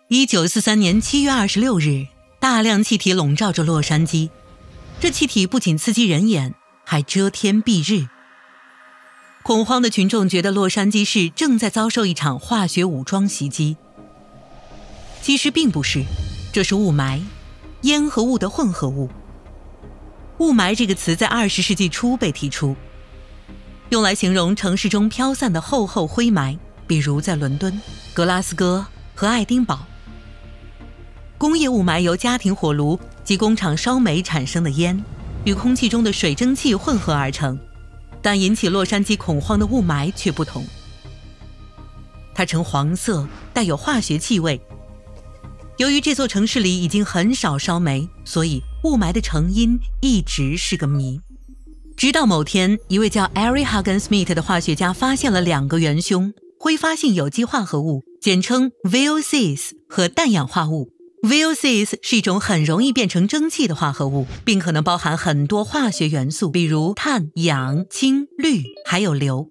1943年7月26日，大量气体笼罩着洛杉矶，这气体不仅刺激人眼，还遮天蔽日。恐慌的群众觉得洛杉矶市正在遭受一场化学武装袭击。其实并不是，这是雾霾，烟和雾的混合物。雾霾这个词在20世纪初被提出，用来形容城市中飘散的厚厚灰霾，比如在伦敦、格拉斯哥和爱丁堡。工业雾霾由家庭火炉及工厂烧煤产生的烟，与空气中的水蒸气混合而成，但引起洛杉矶恐慌的雾霾却不同。它呈黄色，带有化学气味。由于这座城市里已经很少烧煤，所以雾霾的成因一直是个谜。直到某天，一位叫 Ari Hagen-Smith 的化学家发现了2个元凶：挥发性有机化合物，简称 VOCs 和氮氧化物。VOCs 是一种很容易变成蒸汽的化合物，并可能包含很多化学元素，比如碳、氧、氢、氯，还有硫。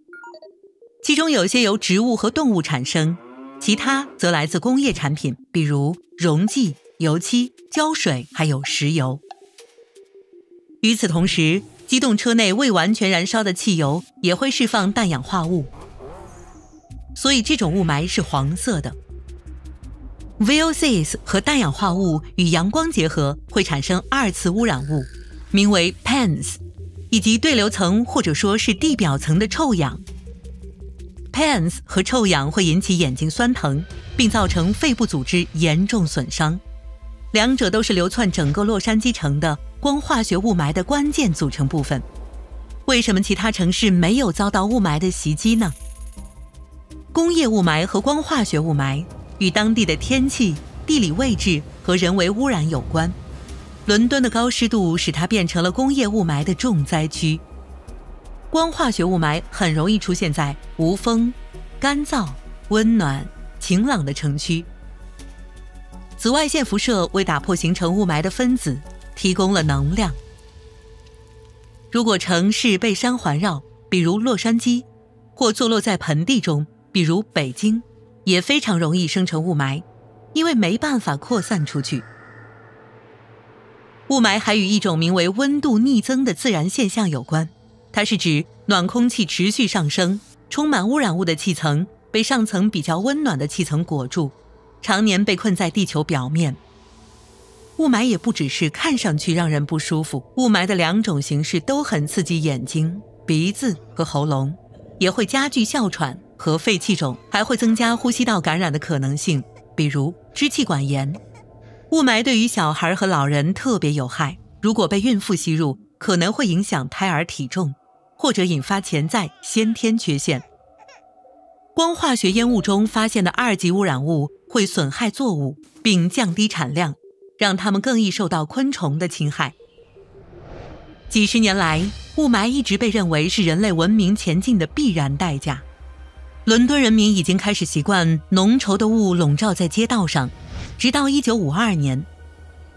其中有些由植物和动物产生，其他则来自工业产品，比如溶剂、油漆、胶水，还有石油。与此同时，机动车内未完全燃烧的汽油也会释放氮氧化物，所以这种雾霾是黄色的。VOCs 和氮氧化物与阳光结合，会产生2次污染物，名为 PANS， 以及对流层或者说是地表层的臭氧。PANS 和臭氧会引起眼睛酸疼，并造成肺部组织严重损伤。2者都是流窜整个洛杉矶城的光化学雾霾的关键组成部分。为什么其他城市没有遭到雾霾的袭击呢？工业雾霾和光化学雾霾与当地的天气、地理位置和人为污染有关。伦敦的高湿度使它变成了工业雾霾的重灾区。光化学雾霾很容易出现在无风、干燥、温暖、晴朗的城区。紫外线辐射为打破形成雾霾的分子提供了能量。如果城市被山环绕，比如洛杉矶，或坐落在盆地中，比如北京，也非常容易生成雾霾，因为没办法扩散出去。雾霾还与一种名为温度逆增的自然现象有关，它是指暖空气持续上升，充满污染物的气层被上层比较温暖的气层裹住，常年被困在地球表面。雾霾也不只是看上去让人不舒服，雾霾的2种形式都很刺激眼睛、鼻子和喉咙，也会加剧哮喘和肺气肿，还会增加呼吸道感染的可能性，比如支气管炎。雾霾对于小孩和老人特别有害，如果被孕妇吸入，可能会影响胎儿体重，或者引发潜在先天缺陷。光化学烟雾中发现的2级污染物会损害作物，并降低产量，让它们更易受到昆虫的侵害。几十年来，雾霾一直被认为是人类文明前进的必然代价。伦敦人民已经开始习惯浓稠的雾笼罩在街道上，直到1952年。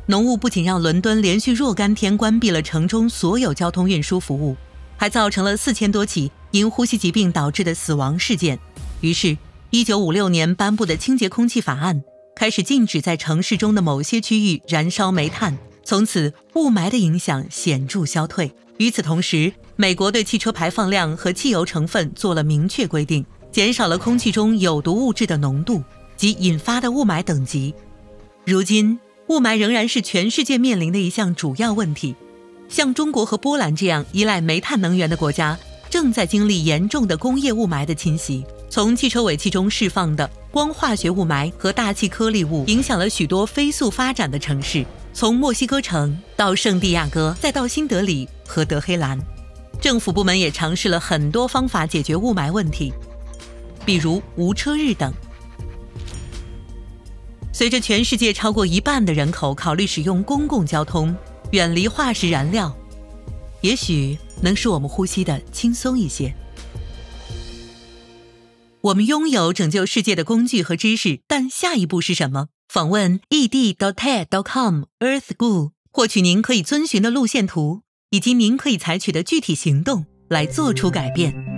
浓雾不仅让伦敦连续若干天关闭了城中所有交通运输服务，还造成了4000多起因呼吸疾病导致的死亡事件。于是1956年颁布的清洁空气法案开始禁止在城市中的某些区域燃烧煤炭，从此雾霾的影响显著消退。与此同时，美国对汽车排放量和汽油成分做了明确规定，减少了空气中有毒物质的浓度及引发的雾霾等级。如今，雾霾仍然是全世界面临的一项主要问题。像中国和波兰这样依赖煤炭能源的国家，正在经历严重的工业雾霾的侵袭。从汽车尾气中释放的光化学雾霾和大气颗粒物影响了许多飞速发展的城市，从墨西哥城到圣地亚哥，再到新德里和德黑兰。政府部门也尝试了很多方法解决雾霾问题，比如无车日等。随着全世界超过1半的人口考虑使用公共交通，远离化石燃料，也许能使我们呼吸的轻松一些。我们拥有拯救世界的工具和知识，但下一步是什么？访问 ed.ted.com/earthgoo， 获取您可以遵循的路线图，以及您可以采取的具体行动来做出改变。